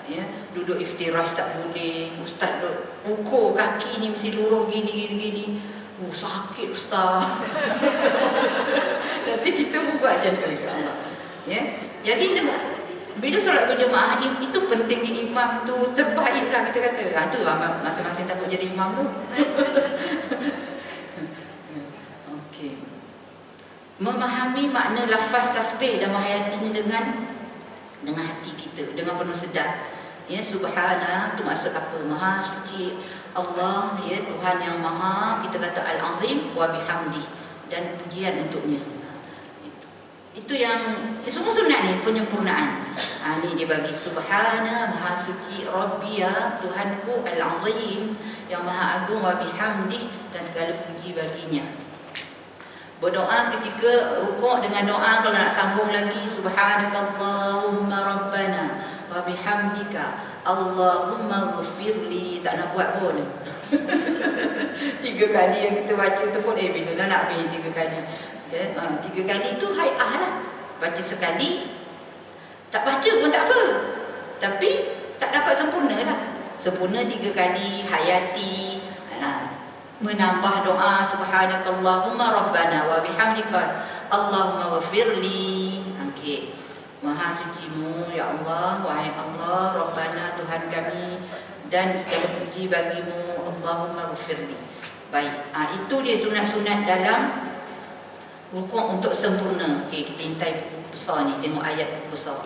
Ya, duduk iftirash tak boleh. Ustaz duduk ukur kaki ni mesti lurus gini. Sakit ustaz. Nanti kita buat macam tu insya-Allah. Ya. Jadi bila solat berjemaah itu pentingnya imam tu terbaiklah kita kata. Tu lah masing-masing takut jadi imam tu. Okey. Memahami makna lafaz tasbih dan menghayatinya dengan hati kita, dengan penuh sedar. Ya, subhana itu maksud apa? Maha suci Allah, ya, Tuhan yang maha, kita kata al-azim wa bihamdi, dan pujian untuknya. Itu yang semua sunat ni penyempurnaan. Ni dia bagi subhana, maha suci, rabbiya, Tuhanku, al-azim yang maha agung, wa bihamdi, dan segala puji baginya. Berdoa ketika rukuk dengan doa, kalau nak sambung lagi subhanakallahumma rabbana wa bihamdika Allahumma ghfirli, tak nak buat pun. 3 kali yang kita baca tu pun bila lah nak habis 3 kali. 3 kali tu hai'ah lah. Baca sekali, tak baca pun tak apa, tapi tak dapat sempurna lah. Sempurna 3 kali, hayati, menambah doa subhanakallahumma rabbana wa bihamdika Allahumma ghfirli. Okey. Maha sucimu ya Allah, wahai Allah, Rabbana, Tuhan kami, dan segala puji bagimu, Allahumma ghfirli. Baik, itu dia sunat-sunat dalam rukuk untuk sempurna. Okey, kita intai buku besar ni, tengok ayat buku besar.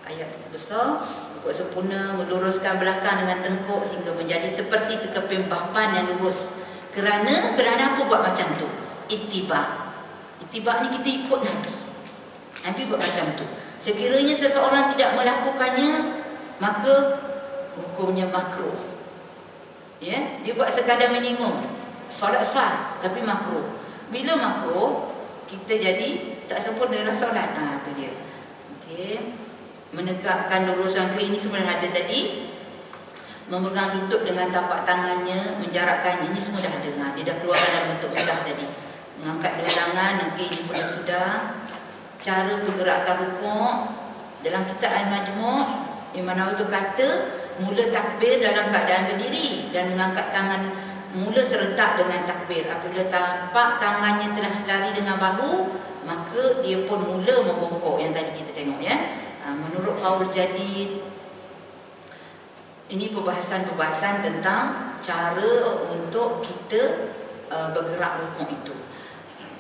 Ayat buku besar, rukuk sempurna, meluruskan belakang dengan tengkuk sehingga menjadi seperti tekeping papan yang lurus. Kerana apa buat macam tu? Ittiba. Ittiba ni kita ikut Nabi. Nabi buat macam tu. Sekiranya seseorang tidak melakukannya, maka hukumnya makruh. Ya, dia buat sekadar minimum. Solat sah tapi makruh. Bila makruh, kita jadi tak sempurna solat. Tu dia. Okey. Menegakkan luruskan ke ini semua ada tadi. Memegang lutut dengan tapak tangannya, menjarakkan, ini semua dah ada. Dia dah keluarkan dalam bentuk mudah tadi. Mengangkat 2 tangan, okey, ini pun sudah. Cara pergerakan rukuk dalam kitab Al-Majmu', Imam Nawawi tu kata mula takbir dalam keadaan berdiri dan mengangkat tangan mula serentak dengan takbir. Apabila tampak tangannya telah selari dengan bahu, maka dia pun mula membongkok, yang tadi kita tengok ya. Menurut Qaul Jadid, ini perbahasan tentang cara untuk kita bergerak rukuk itu.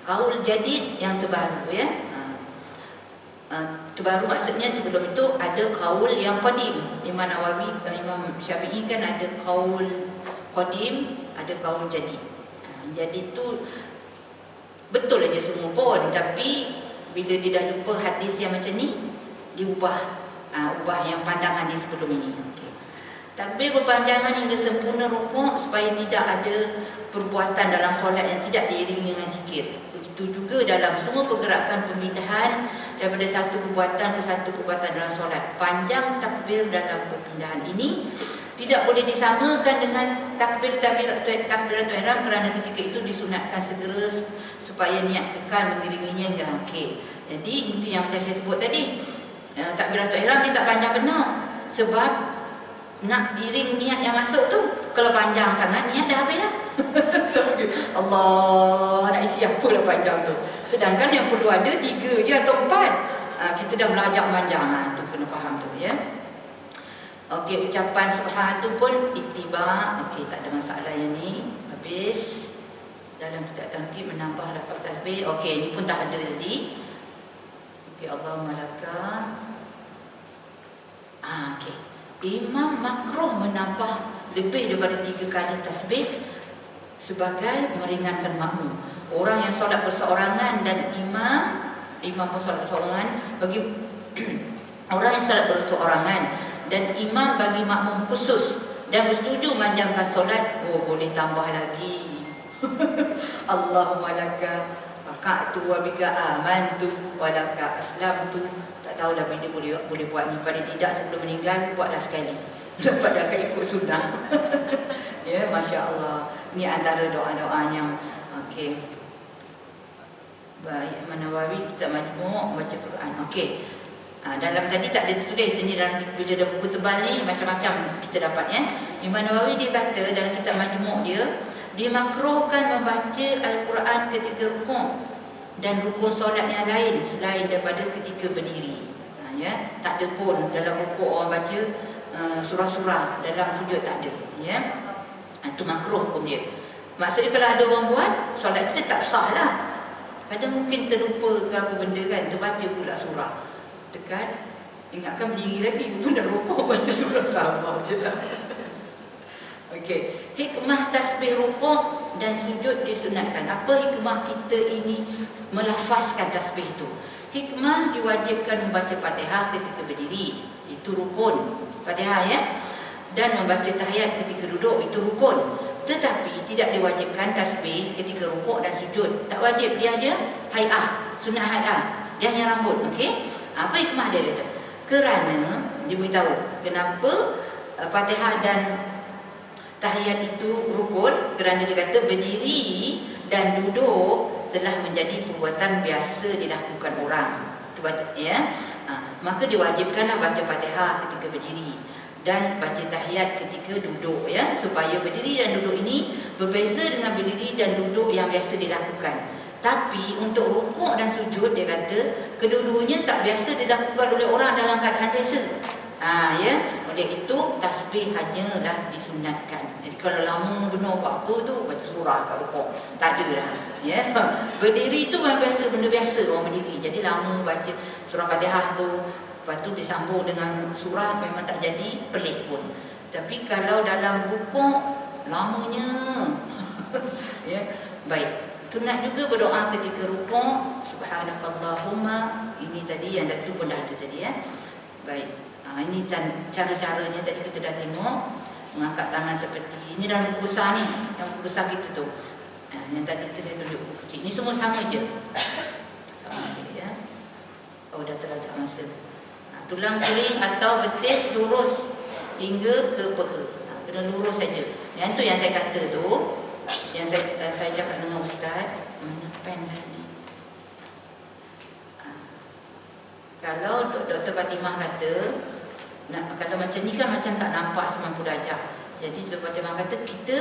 Qaul Jadid yang terbaru ya. Terbaru maksudnya sebelum itu ada qaul yang qadim. Imam Nawawi, Imam Syafi'i kan ada qaul qadim, ada qaul jadid. Jadi tu betul aja semua pun, tapi bila dia dah jumpa hadis yang macam ni, dia ubah yang pandangan dia sebelum ini. Okey. Takbir berpanjangan hingga sempurna rukuk supaya tidak ada perbuatan dalam solat yang tidak diiringi dengan zikir. Begitu juga dalam semua pergerakan pemindahan daripada satu perbuatan ke satu perbuatan dalam solat. Panjang takbir dalam perpindahan ini tidak boleh disamakan dengan takbiratul ihram kerana ketika itu disunatkan segera supaya niat kekal mengiringinya hingga akhir. Jadi itu yang saya sebut tadi. Takbiratul ihram dia tak panjang benar sebab nak iring niat yang masuk tu. Kalau panjang sangat niat dah habis dah. Allah, nak isi apa lah panjang tu. Sedangkan yang perlu ada 3 je atau 4. Kita dah belajar panjang. Tu kena faham tu ya. Okey, ucapan subhan tu pun ittiba. Okey, tak ada masalah yang ni. Habis. Dalam kitab Tangkib menambah lafaz tasbih. Okey, ni pun tak ada tadi. Okey, Allahumma laka. Okey. Imam makruh menambah lebih daripada 3 kali tasbih sebagai meringankan makmum. Orang yang solat berseorangan dan imam pun solat berseorangan, bagi orang yang solat berseorangan dan imam bagi makmum khusus dan bersetuju memanjangkan solat, boleh tambah lagi. Allahumma laka raka'tu wa bika amantu wa laka aslamtu. Tak tahulah bila boleh buat ni. Paling tidak sebelum meninggal buatlah sekali. Dapat akan ikut sunnah. Ya, Masya Allah. Ini antara doa-doa yang okey. Baik, Imam Nawawi kita Majmu' baca Quran. Okey. Dalam tadi tak ada tulis, ini dalam bila ada buku tebal ni macam-macam kita dapat ya. Imam Nawawi dia kata dalam kitab Majmu' dia dimakruhkan membaca Al-Quran ketika rukuk dan rukun solat yang lain selain daripada ketika berdiri. Ya, tak ada pun dalam rukuk orang baca surah-surah, dalam sujud tak ada ya. Itu makruh hukum dia. Maksudnya kalau ada orang buat, solat kita tak sah lah. Kadang mungkin terlupa ke apa benda kan, terbaca pula surah dekat, ingatkan berdiri lagi pun dah rukuk baca surah sama je lah. Okey, hikmah tasbih rukuk dan sujud disunatkan. Apa hikmah kita ini melafazkan tasbih itu? Hikmah diwajibkan membaca Fatihah ketika berdiri, itu rukun Fatihah ya. Dan membaca tahiyat ketika duduk, itu rukun. Tetapi tidak diwajibkan tasbih ketika rukuk dan sujud. Tak wajib, dia aja hai'ah, sunat hai'ah. Dia hanya rambut, okey? Apa hikmah dia kata? Kerana dia beritahu kenapa Fatihah dan tahiyat itu rukun kerana dia kata berdiri dan duduk telah menjadi perbuatan biasa dilakukan orang. Ya. Maka diwajibkanlah baca Fatihah ketika berdiri dan baca tahiyat ketika duduk, ya, supaya berdiri dan duduk ini berbeza dengan berdiri dan duduk yang biasa dilakukan. Tapi untuk rukuk dan sujud dia kata kedua-duanya tak biasa dilakukan oleh orang dalam keadaan biasa. Ya, oleh itu tasbih hanyalah disunatkan. Jadi kalau lama benar buat apa tu, baca surah kat rukuk, tak ada dah. Ya, berdiri tu memang biasa, benda biasa orang berdiri. Jadi lama baca surah Fatihah tu, lepas tu disambung dengan surah, memang tak jadi pelik pun. Tapi kalau dalam rukuk lamanya ya, baik. Sunat juga berdoa ketika rukuk, subhanakallahumma. Ini tadi yang tu pun dah ada tadi, ya. Baik. Ini cara-caranya tadi kita dah tengok. Mengangkat tangan seperti ini dalam buku besar ni, yang buku besar kita tu. Yang tadi saya tunjuk buku kecil. Ini semua sama je. Sama je, ya. Oh, dah terajak masa. Tulang kering atau betis lurus hingga ke peha. Kena lurus saja. Yang tu yang saya kata tu, yang saya cakap dengan ustaz, mana pen tadi? Kalau Dr. Fatimah kata, kalau macam ni kan macam tak nampak 90 darjah. Jadi Dr. Fatimah kata kita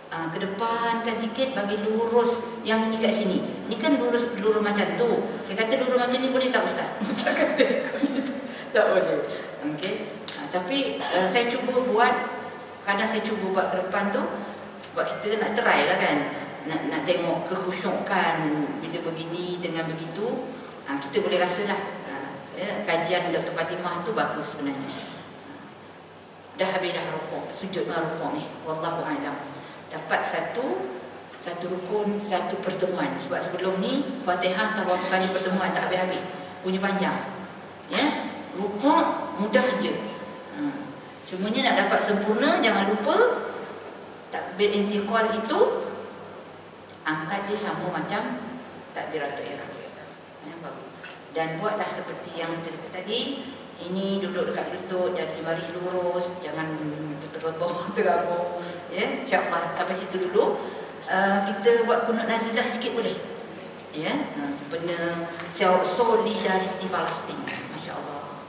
ke depankan sikit bagi lurus yang ni kat sini. Ni kan lurus macam tu. Saya kata lurus macam ni boleh tak ustaz? Ustaz kata tak boleh. Okey. Tapi saya cuba buat, kadang saya cuba buat ke depan tu, buat kita nak try lah kan. Nak tengok kekhusyukan bila begini dengan begitu. Kita boleh rasalah. Kajian Dr. Fatimah tu bagus sebenarnya. Dah habis dah rukuk, sujud rukuk ni. Wallahu a'lam. Dapat satu rukun, satu pertemuan. Sebab sebelum ni Fatihah tak berapa kali pertemuan, tak habis-habis. Punya panjang. Ya, rukuk mudah je. Cumanya nak dapat sempurna, jangan lupa takbir intiqal itu angkat dia sama macam takbiratul ihram. Ya, bagus. Dan buatlah seperti yang kita kata tadi. Ini duduk dekat lutut, jadi jemari lurus, jangan tergabung. Ya, insya-Allah sampai situ dulu. Kita buat kunut nazilah sikit boleh. Ya, sebenarnya solidariti Palestin. Masya-Allah.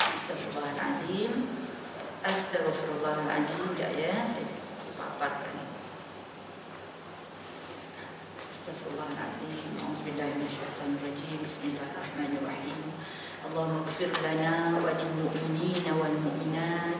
Astagfirullahaladzim. Astagfirullahaladzim. Ya, saya paparkan. Astagfirullahaladzim. Auzubillahiminasyaitanirrajim. Bismillahirrahmanirrahim. Allahumma ighfir lana wa lil mu'minina wal mu'minat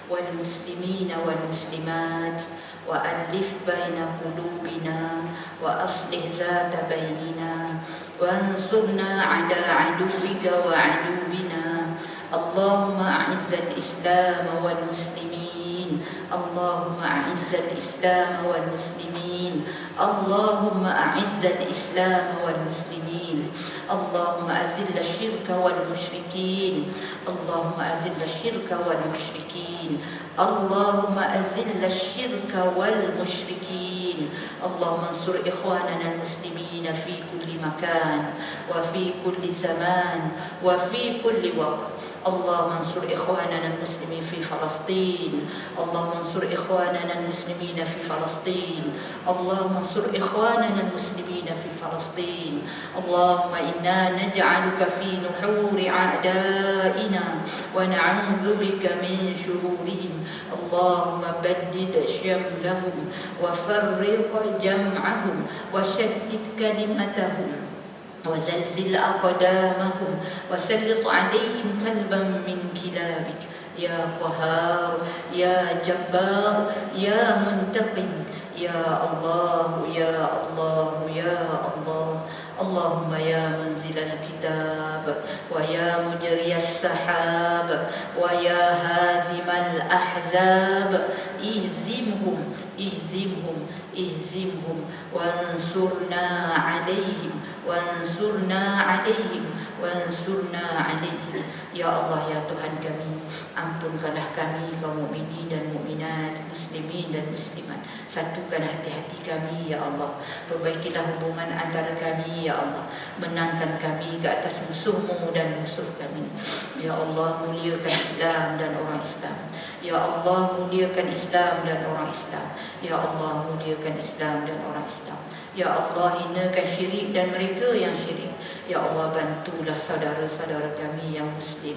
wal muslimina wal muslimat wa alif baina qulubina wa aslih zata bainina wa ansurna ala aduwika wa aduwina. Allahumma a'izzal islam wal muslimin. Allahumma a'izzal islam wal muslimin. Allahumma a'izzal islam wal muslimin. Allahumma azil asyirka wal musyrikin. Allahumma azil asyirka wal musyrikin. Allahumma azil asyirka wal musyrikin. Allahumma ansur ikhwanana al-muslimin fi kulli makan wa fi kulli zaman wa fi kulli waqt. اللهم انصر إخواننا المسلمين في فلسطين. اللهم انصر إخواننا المسلمين في فلسطين. اللهم انصر إخواننا المسلمين في فلسطين. اللهم إنا نجعلك في نحور أعدائنا ونعوذ بك من شرورهم. اللهم بدد شملهم وفرق جمعهم وشتت كلمتهم وزلزل أقدامهم وسلط عليهم كلبا من كلابك يا قهار يا جبار يا منتقم يا الله يا الله يا الله. اللهم يا منزل الكتاب ويا مجري السحاب ويا هازم الأحزاب اهزمهم اهزمهم اهزمهم وانصرنا عليهم wansurna 'alaihim ya Allah ya Tuhan kami, ampunkanlah kami kaum mukminin dan mukminat, muslimin dan muslimat, satukan hati-hati kami ya Allah, perbaikilah hubungan antara kami ya Allah, menangkan kami ke atas musuh-Mu dan musuh kami ya Allah, muliakan Islam dan orang Islam ya Allah, muliakan Islam dan orang Islam ya Allah, muliakan Islam dan orang Islam ya Allah, hinakan syirik dan mereka yang syirik ya Allah, bantulah saudara-saudara kami yang Muslim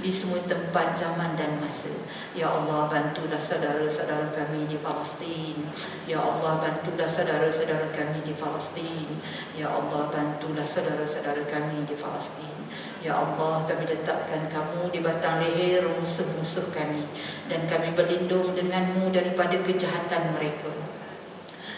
di semua tempat, zaman dan masa ya Allah, bantulah saudara-saudara kami di Palestin ya Allah, bantulah saudara-saudara kami di Palestin ya Allah, bantulah saudara-saudara kami di Palestin ya Allah, kami letakkan kamu di batang leher musuh-musuh kami dan kami berlindung denganmu daripada kejahatan mereka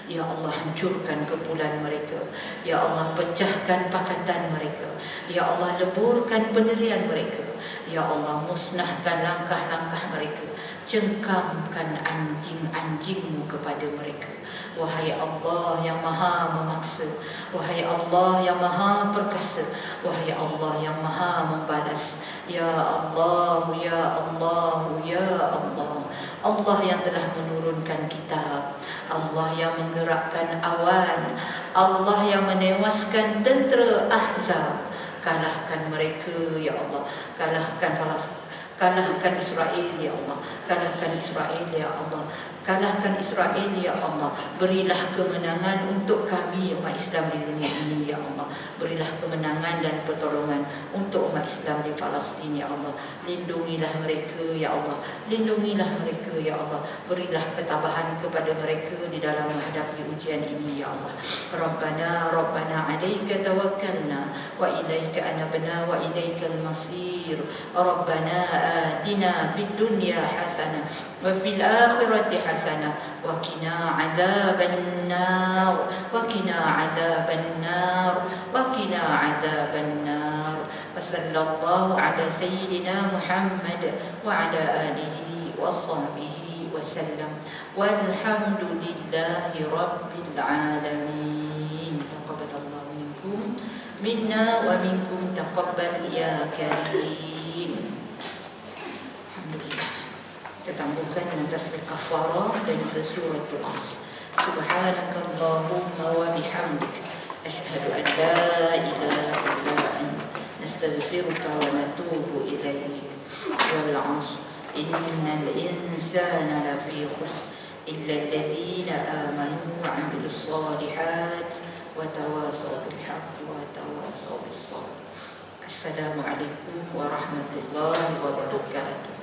ya Allah, hancurkan kepulan mereka ya Allah, pecahkan pakatan mereka ya Allah, leburkan pendirian mereka ya Allah, musnahkan langkah-langkah mereka, cengkamkan anjing-anjingmu kepada mereka wahai Allah yang maha memaksa, wahai Allah yang maha perkasa, wahai Allah yang maha membalas ya Allah, ya Allah, ya Allah, Allah yang telah menurunkan kitab, Allah yang menggerakkan awan, Allah yang menewaskan tentera Ahzab, kalahkan mereka ya Allah, kalahkan Palestin, kalahkan Israel ya Allah, kalahkan Israel ya Allah, kalahkan Israel ya Allah, berilah kemenangan untuk kami umat Islam di dunia ini ya Allah, berilah kemenangan dan pertolongan untuk umat Islam di Palestin ya Allah, lindungilah mereka ya Allah, lindungilah mereka ya Allah, berilah ketabahan kepada mereka di dalam menghadapi ujian ini ya Allah. Rabbana 'alaika tawakkalna wa ilaika anabna wa ilaikal masir. Rabbana atina fid dunya hasanah wa fil akhirati hasanah wa qina 'adzaban nar wa qina 'adzaban nar wa qina 'adzaban nar. Sallallahu ala sayyidina Muhammad wa ala alihi wa sahbihi wa sallam walhamdulillahi rabbil alamin. Taqabbalallahu minkum minna wa minkum taqabbal ya karim. Alhamdulillah. Kita tambahkan dengan tasbih kafarah dan juga suratul As. Subhanakallahumma wa bihamdik asyhadu an la ilaha illa anta nastaghfiruka wa natubu ilaik. Wal 'ashr innal insana lafi khusr illa alladhina amanu wa 'amilus shalihat wa tawasaw bil haqqi wa tawasaw bis sabr. Assalamualaikum warahmatullahi wabarakatuh.